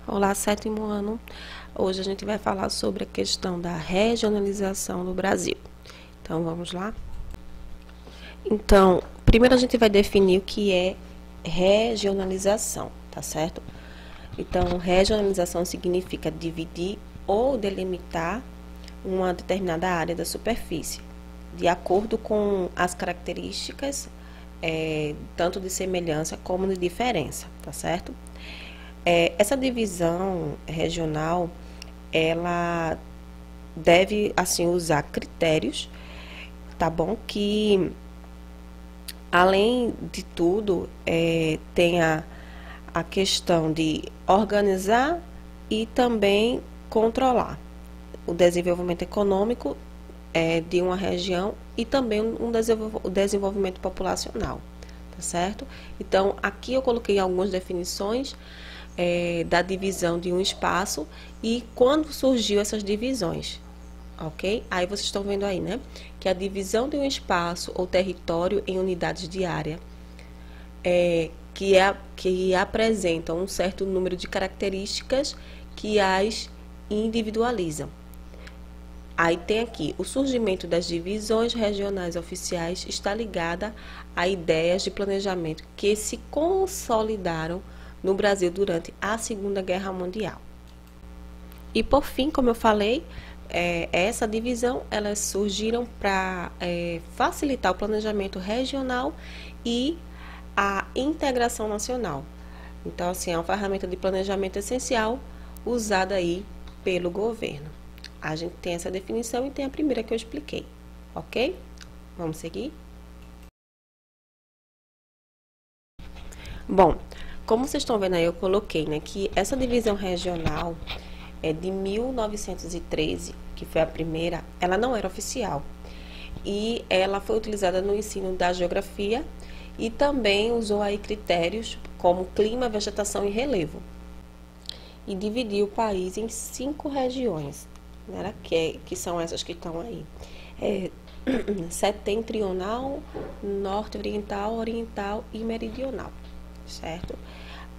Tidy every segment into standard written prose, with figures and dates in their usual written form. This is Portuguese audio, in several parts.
Olá, sétimo ano. Hoje a gente vai falar sobre a questão da regionalização do Brasil. Então, vamos lá? Então, primeiro a gente vai definir o que é regionalização, tá certo? Então, regionalização significa dividir ou delimitar uma determinada área da superfície, de acordo com as características, tanto de semelhança como de diferença, tá certo? Essa divisão regional, ela deve, assim, usar critérios, tá bom? Que, além de tudo, tem a questão de organizar e também controlar o desenvolvimento econômico de uma região e também o desenvolvimento populacional, tá certo? Então, aqui eu coloquei algumas definições da divisão de um espaço e quando surgiu essas divisões, ok? Aí vocês estão vendo aí, né? Que a divisão de um espaço ou território em unidades de área que apresentam um certo número de características que as individualizam. Aí tem aqui, o surgimento das divisões regionais oficiais está ligada a ideias de planejamento que se consolidaram no Brasil durante a Segunda Guerra Mundial. E por fim, como eu falei, essa divisão, elas surgiram para facilitar o planejamento regional e a integração nacional. Então, assim, é uma ferramenta de planejamento essencial usada aí pelo governo. A gente tem essa definição e tem a primeira que eu expliquei, ok? Vamos seguir? Bom, como vocês estão vendo aí, eu coloquei, né, que essa divisão regional é de 1913, que foi a primeira, ela não era oficial. E ela foi utilizada no ensino da geografia e também usou aí critérios como clima, vegetação e relevo. E dividiu o país em 5 regiões, né, que são essas que estão aí. Setentrional, norte oriental, oriental e meridional, certo?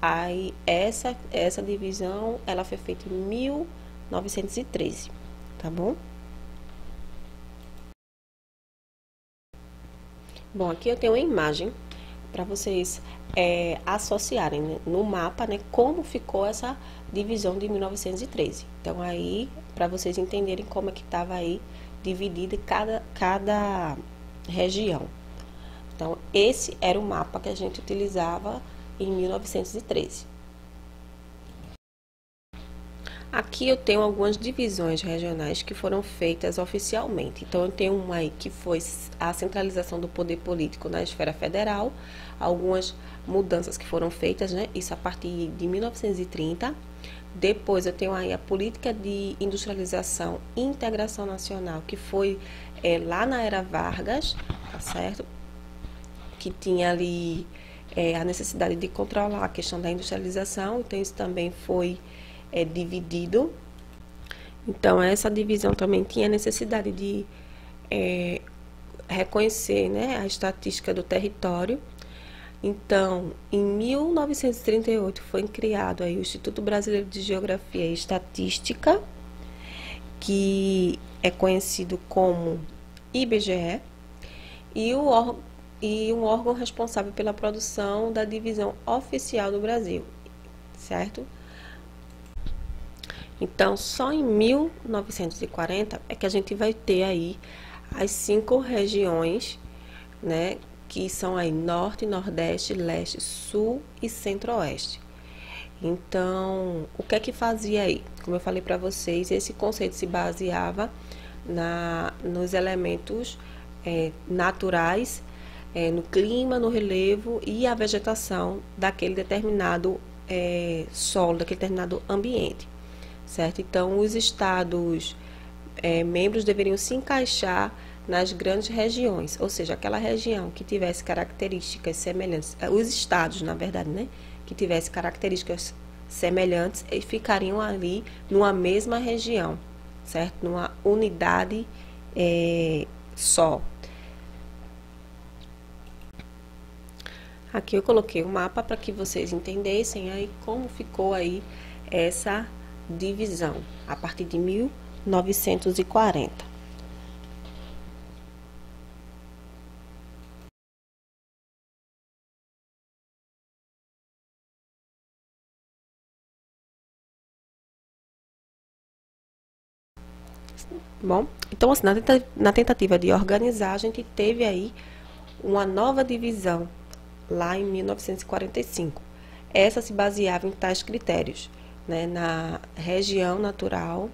Aí essa divisão, ela foi feita em 1913, tá bom? Bom, aqui eu tenho uma imagem para vocês associarem, né, no mapa, né, como ficou essa divisão de 1913. Então, aí, para vocês entenderem como é que estava aí dividida cada região. Então, esse era o mapa que a gente utilizava em 1913. Aqui eu tenho algumas divisões regionais que foram feitas oficialmente. Então, eu tenho uma aí que foi a centralização do poder político na esfera federal, algumas mudanças que foram feitas, né? Isso a partir de 1930. Depois, eu tenho aí a política de industrialização e integração nacional, que foi lá na era Vargas, tá certo? Que tinha ali a necessidade de controlar a questão da industrialização, então isso também foi dividido. Então, essa divisão também tinha necessidade de reconhecer, né, a estatística do território. Então, em 1938 foi criado aí o Instituto Brasileiro de Geografia e Estatística, que é conhecido como IBGE, e um órgão responsável pela produção da divisão oficial do Brasil, certo? Então, só em 1940 é que a gente vai ter aí as 5 regiões, né, que são aí Norte, Nordeste, Leste, Sul e Centro-Oeste. Então, o que é que fazia aí? Como eu falei para vocês, esse conceito se baseava nos elementos naturais, no clima, no relevo e a vegetação daquele determinado solo, daquele determinado ambiente, certo? Então, os estados membros deveriam se encaixar nas grandes regiões, ou seja, aquela região que tivesse características semelhantes, os estados, na verdade, né, que tivesse características semelhantes, ficariam ali numa mesma região, certo? Numa unidade só. Aqui eu coloquei o mapa para que vocês entendessem aí como ficou aí essa divisão, a partir de 1940. Bom, então assim, na tentativa de organizar, a gente teve aí uma nova divisão lá em 1945. Essa se baseava em tais critérios, né, na região natural,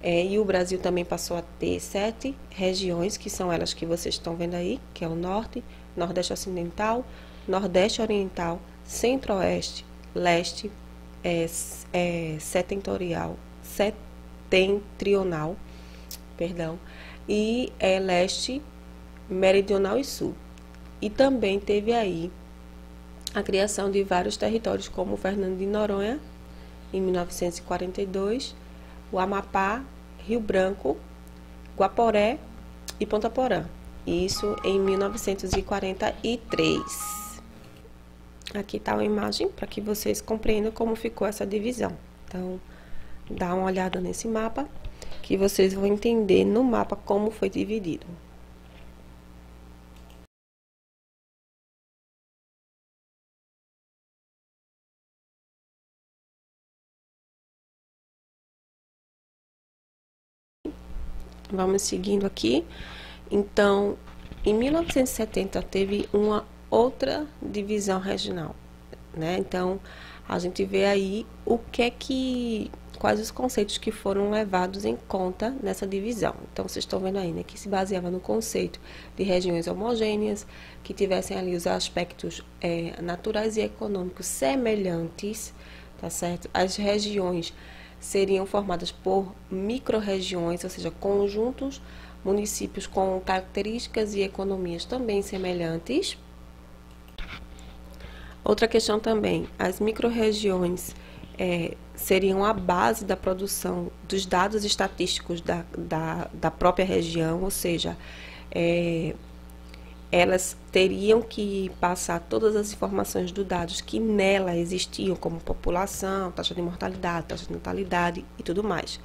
e o Brasil também passou a ter 7 regiões, que são elas que vocês estão vendo aí, que é o Norte, Nordeste Ocidental, Nordeste Oriental, Centro-Oeste, Leste, Setentrional, perdão, e Leste, Meridional e Sul. E também teve aí a criação de vários territórios, como Fernando de Noronha, em 1942, o Amapá, Rio Branco, Guaporé e Ponta Porã. Isso em 1943. Aqui está uma imagem para que vocês compreendam como ficou essa divisão. Então, dá uma olhada nesse mapa, que vocês vão entender no mapa como foi dividido. Vamos seguindo aqui. Então, em 1970 teve uma outra divisão regional, né? Então, a gente vê aí quais os conceitos que foram levados em conta nessa divisão. Então, vocês estão vendo aí, né, que se baseava no conceito de regiões homogêneas, que tivessem ali os aspectos naturais e econômicos semelhantes, tá certo? As regiões seriam formadas por micro-regiões, ou seja, conjuntos, municípios com características e economias também semelhantes. Outra questão também, as micro-regiões seriam a base da produção dos dados estatísticos da própria região, ou seja, elas teriam que passar todas as informações dos dados que nela existiam, como população, taxa de mortalidade, taxa de natalidade e tudo mais.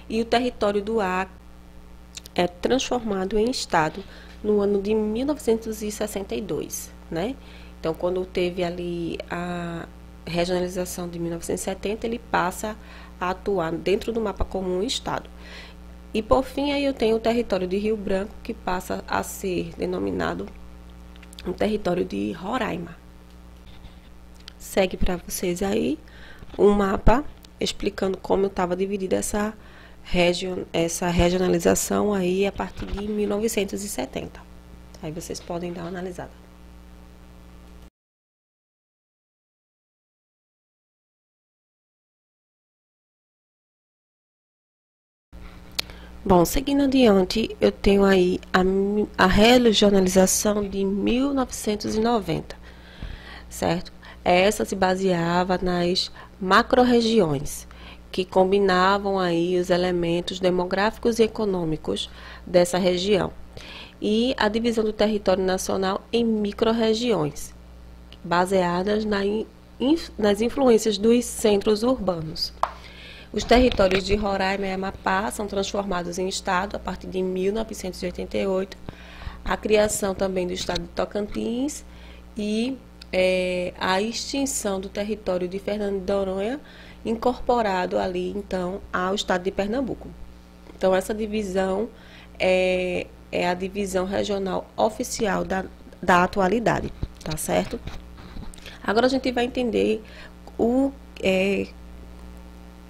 E o território do Acre é transformado em estado no ano de 1962, né? Então, quando teve ali a regionalização de 1970, ele passa a atuar dentro do mapa comum estado. E por fim, aí eu tenho o território de Rio Branco, que passa a ser denominado um território de Roraima. Segue para vocês aí um mapa explicando como estava dividida essa regionalização aí a partir de 1970. Aí vocês podem dar uma analisada. Bom, seguindo adiante, eu tenho aí a regionalização de 1990, certo? Essa se baseava nas macro-regiões, que combinavam aí os elementos demográficos e econômicos dessa região. E a divisão do território nacional em micro-regiões, baseadas nas influências dos centros urbanos. Os territórios de Roraima e Amapá são transformados em estado a partir de 1988, a criação também do estado de Tocantins e a extinção do território de Fernando de Noronha, incorporado ali, então, ao estado de Pernambuco. Então, essa divisão é a divisão regional oficial da atualidade, tá certo? Agora a gente vai entender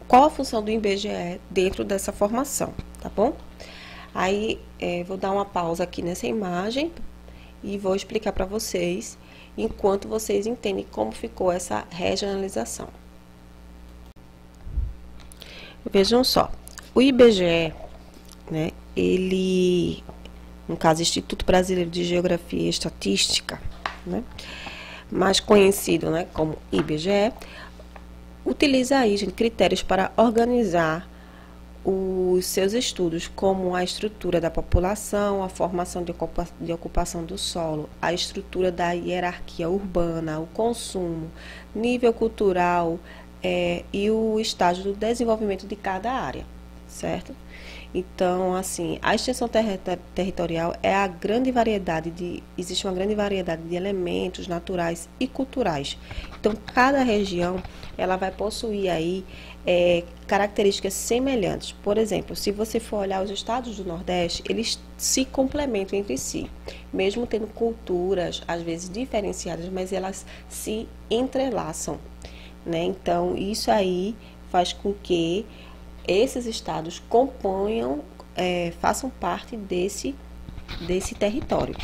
qual a função do IBGE dentro dessa formação, tá bom? Aí, vou dar uma pausa aqui nessa imagem e vou explicar para vocês, enquanto vocês entendem como ficou essa regionalização. Vejam só, o IBGE, né, ele, no caso, Instituto Brasileiro de Geografia e Estatística, né, mais conhecido, né, como IBGE, utiliza aí, gente, critérios para organizar os seus estudos, como a estrutura da população, a formação de ocupação do solo, a estrutura da hierarquia urbana, o consumo, nível cultural, e o estágio do desenvolvimento de cada área, certo? Então, assim, a extensão territorial é a grande existe uma grande variedade de elementos naturais e culturais. Então, cada região, ela vai possuir aí características semelhantes. Por exemplo, se você for olhar os estados do Nordeste, eles se complementam entre si, mesmo tendo culturas, às vezes, diferenciadas, mas elas se entrelaçam, né? Então, isso aí faz com que esses estados façam parte desse território.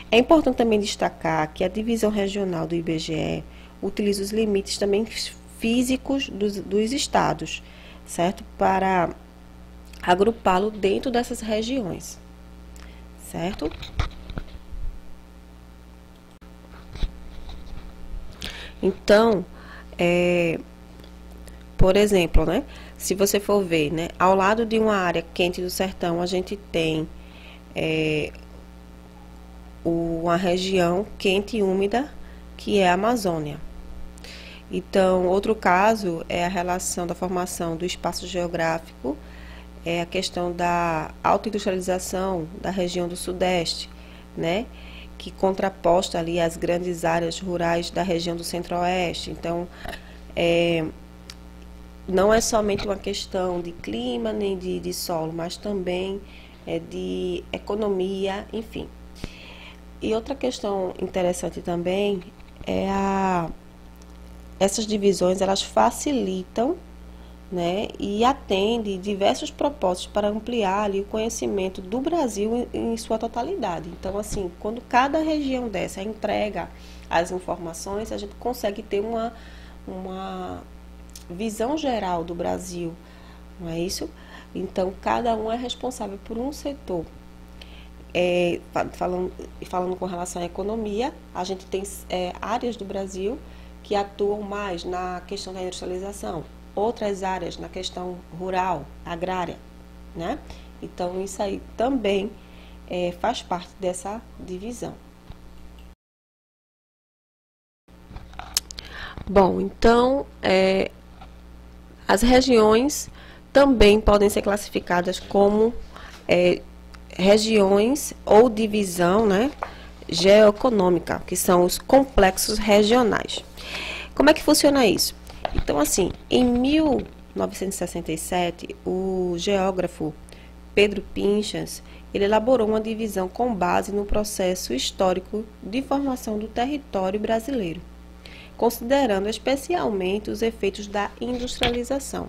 É importante também destacar que a divisão regional do IBGE utiliza os limites também físicos dos estados, certo? Para agrupá-lo dentro dessas regiões, certo? Então, por exemplo, né? Se você for ver, né, ao lado de uma área quente do sertão, a gente tem uma região quente e úmida, que é a Amazônia. Então, outro caso é a relação da formação do espaço geográfico, é a questão da autoindustrialização da região do Sudeste, né, que contraposta ali as grandes áreas rurais da região do Centro-Oeste. Então, não é somente uma questão de clima nem de solo, mas também de economia, enfim. E outra questão interessante também é essas divisões, elas facilitam, né, e atendem diversos propósitos para ampliar ali o conhecimento do Brasil em sua totalidade. Então, assim, quando cada região dessa entrega as informações, a gente consegue ter uma visão geral do Brasil, não é isso? Então, cada um é responsável por um setor. Falando com relação à economia, a gente tem áreas do Brasil que atuam mais na questão da industrialização, outras áreas na questão rural, agrária, né? Então, isso aí também faz parte dessa divisão. Bom, então, as regiões também podem ser classificadas como regiões ou divisão, né, geoeconômica, que são os complexos regionais. Como é que funciona isso? Então, assim, em 1967, o geógrafo Pedro Pinchas, ele elaborou uma divisão com base no processo histórico de formação do território brasileiro, considerando especialmente os efeitos da industrialização.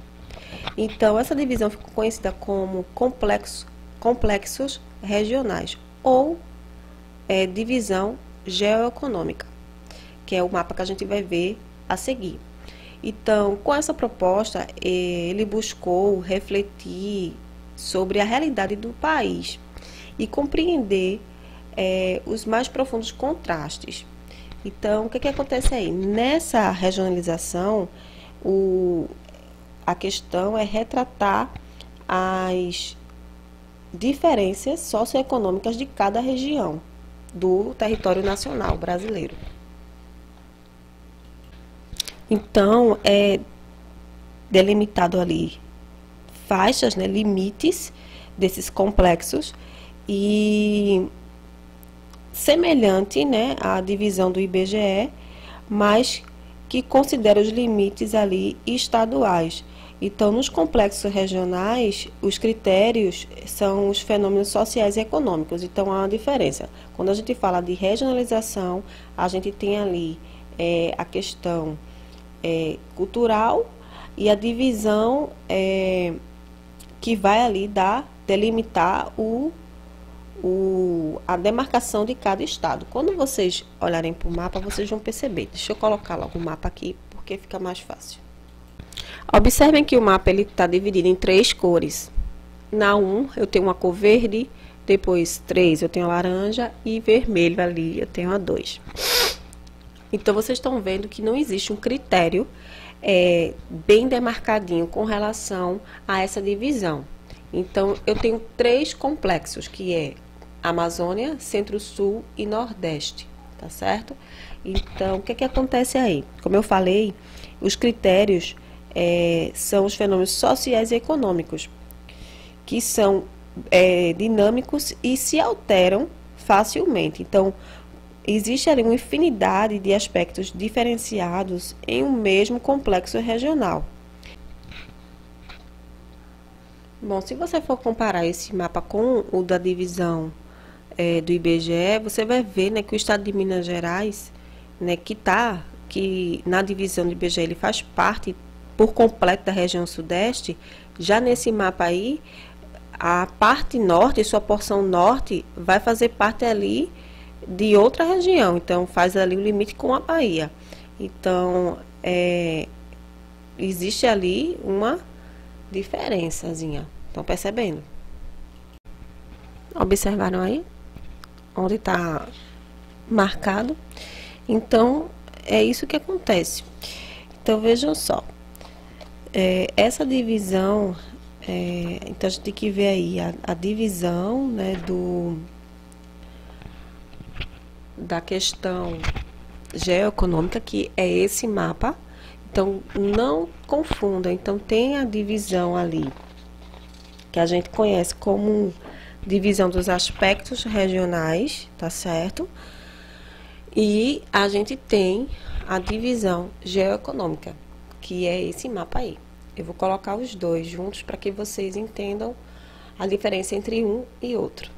Então, essa divisão ficou conhecida como complexos regionais ou divisão geoeconômica, que é o mapa que a gente vai ver a seguir. Então, com essa proposta, ele buscou refletir sobre a realidade do país e compreender os mais profundos contrastes. Então, o que acontece aí? Nessa regionalização, a questão é retratar as diferenças socioeconômicas de cada região do território nacional brasileiro. Então, é delimitado ali faixas, né, limites desses complexos e semelhante, né, à divisão do IBGE, mas que considera os limites ali estaduais. Então, nos complexos regionais, os critérios são os fenômenos sociais e econômicos. Então, há uma diferença. Quando a gente fala de regionalização, a gente tem ali a questão cultural e a divisão que vai ali delimitar a demarcação de cada estado. Quando vocês olharem para o mapa, vocês vão perceber. Deixa eu colocar logo o mapa aqui, porque fica mais fácil. Observem que o mapa está dividido em 3 cores. Na 1 eu tenho uma cor verde, depois 3 eu tenho laranja e vermelho ali eu tenho a 2. Então, vocês estão vendo que não existe um critério bem demarcadinho com relação a essa divisão. Então, eu tenho 3 complexos, que é Amazônia, Centro-Sul e Nordeste, tá certo? Então, o que acontece aí? Como eu falei, os critérios são os fenômenos sociais e econômicos, que são dinâmicos e se alteram facilmente. Então, existe ali uma infinidade de aspectos diferenciados em um mesmo complexo regional. Bom, se você for comparar esse mapa com o da divisão do IBGE, você vai ver, né, que o estado de Minas Gerais, né, que na divisão do IBGE ele faz parte por completo da região sudeste. Já nesse mapa aí, a parte norte, sua porção norte, vai fazer parte ali de outra região, então faz ali o limite com a Bahia. Então, existe ali uma diferençazinha. Estão percebendo? Observaram aí? Onde está marcado? Então, é isso que acontece. Então, vejam só. Essa divisão, então a gente tem que ver aí a divisão, né, da questão geoeconômica, que é esse mapa. Então, não confunda. Então, tem a divisão ali, que a gente conhece como divisão dos aspectos regionais, tá certo? E a gente tem a divisão geoeconômica, que é esse mapa aí. Eu vou colocar os dois juntos para que vocês entendam a diferença entre um e outro.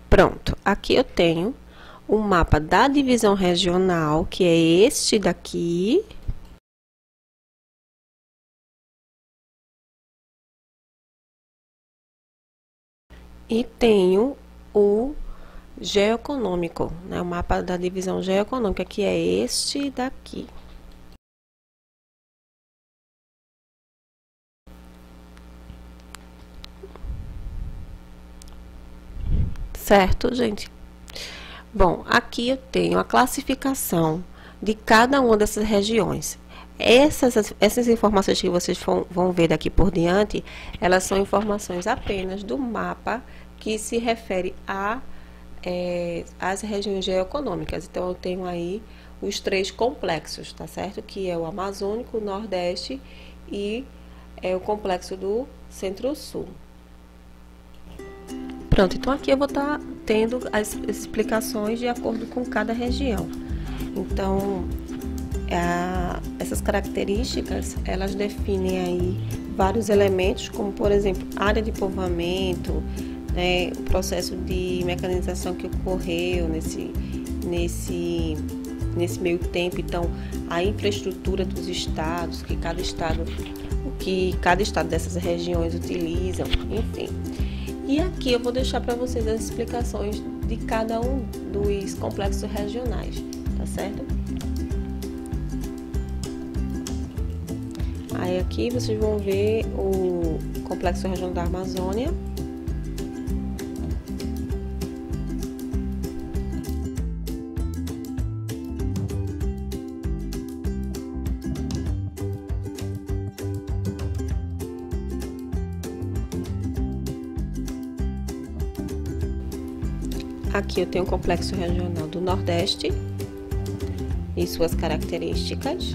Pronto, aqui eu tenho o mapa da divisão regional, que é este daqui. E tenho o geoeconômico, né, o mapa da divisão geoeconômica, que é este daqui. Certo, gente? Bom, aqui eu tenho a classificação de cada uma dessas regiões. Essas informações que vocês vão ver daqui por diante, elas são informações apenas do mapa que se refere às regiões geoeconômicas. Então, eu tenho aí os 3 complexos, tá certo? Que é o Amazônico, o Nordeste e o complexo do Centro-Sul. Pronto, então aqui eu vou estar tendo as explicações de acordo com cada região. Então, essas características, elas definem aí vários elementos, como por exemplo, área de povoamento, né, o processo de mecanização que ocorreu nesse meio tempo. Então, a infraestrutura dos estados, o que cada estado dessas regiões utilizam, enfim. E aqui eu vou deixar para vocês as explicações de cada um dos complexos regionais, tá certo? Aí aqui vocês vão ver o Complexo Regional da Amazônia. Aqui eu tenho o Complexo Regional do Nordeste e suas características.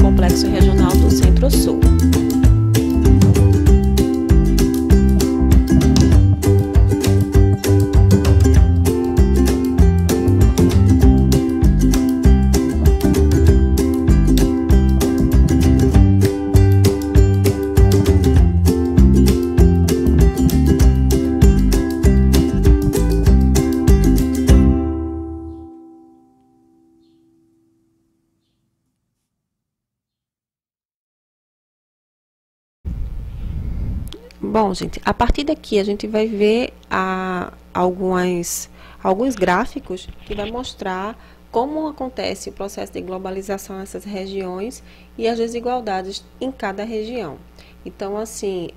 Complexo Regional do Centro-Sul. Bom, gente, a partir daqui a gente vai ver alguns gráficos que vai mostrar como acontece o processo de globalização nessas regiões e as desigualdades em cada região. Então, assim,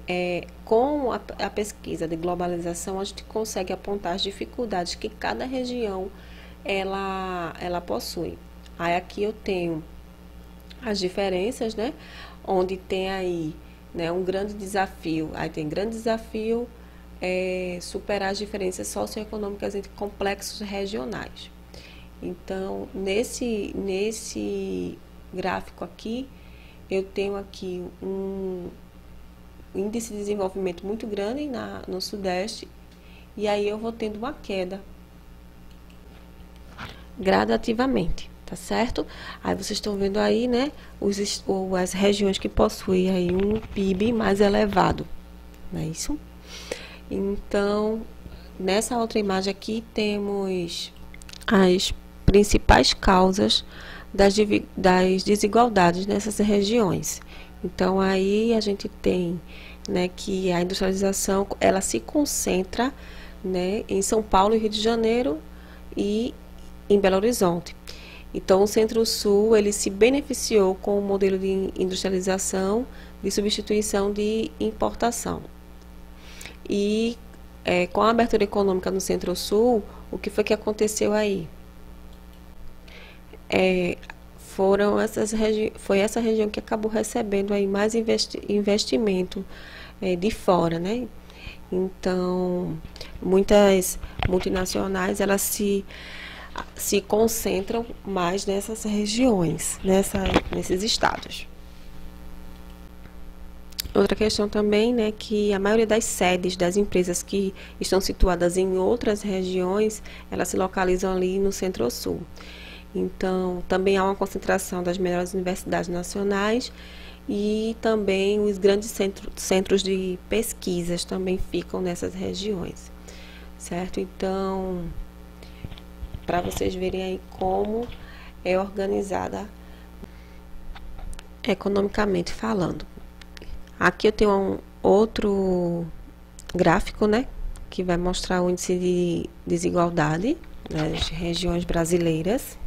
com a pesquisa de globalização, a gente consegue apontar as dificuldades que cada região ela possui. Aí aqui eu tenho as diferenças, né? Onde tem aí, né, um grande desafio. Aí tem grande desafio superar as diferenças socioeconômicas entre complexos regionais. Então, nesse gráfico aqui, eu tenho aqui um índice de desenvolvimento muito grande no Sudeste, e aí eu vou tendo uma queda gradativamente, tá certo? Aí vocês estão vendo aí, né, as regiões que possuem aí um PIB mais elevado, não é isso? Então, nessa outra imagem aqui temos as principais causas das desigualdades nessas regiões. Então, aí a gente tem, né, que a industrialização ela se concentra, né, em São Paulo e Rio de Janeiro e em Belo Horizonte. Então, o Centro-Sul ele se beneficiou com o modelo de industrialização de substituição de importação. E com a abertura econômica no Centro-Sul, o que foi que aconteceu aí? Foi essa região que acabou recebendo aí mais investimento de fora, né? Então, muitas multinacionais elas se concentram mais nessas regiões, nesses estados. Outra questão também, né, que a maioria das sedes das empresas que estão situadas em outras regiões, elas se localizam ali no Centro-Sul. Então, também há uma concentração das melhores universidades nacionais e também os grandes centros de pesquisas também ficam nessas regiões, certo? Então, para vocês verem aí como é organizada economicamente falando. Aqui eu tenho um outro gráfico, né, que vai mostrar o índice de desigualdade das regiões brasileiras.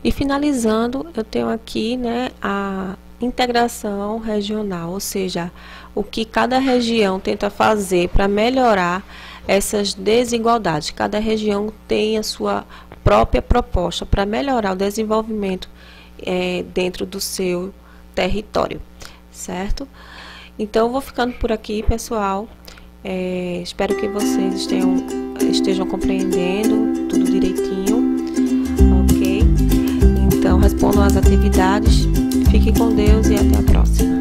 E finalizando, eu tenho aqui, né, a integração regional, ou seja, o que cada região tenta fazer para melhorar essas desigualdades. Cada região tem a sua própria proposta para melhorar o desenvolvimento dentro do seu território, certo? Então, eu vou ficando por aqui, pessoal. Espero que vocês estejam compreendendo tudo direitinho. Então, respondam às atividades. Fique com Deus e até a próxima.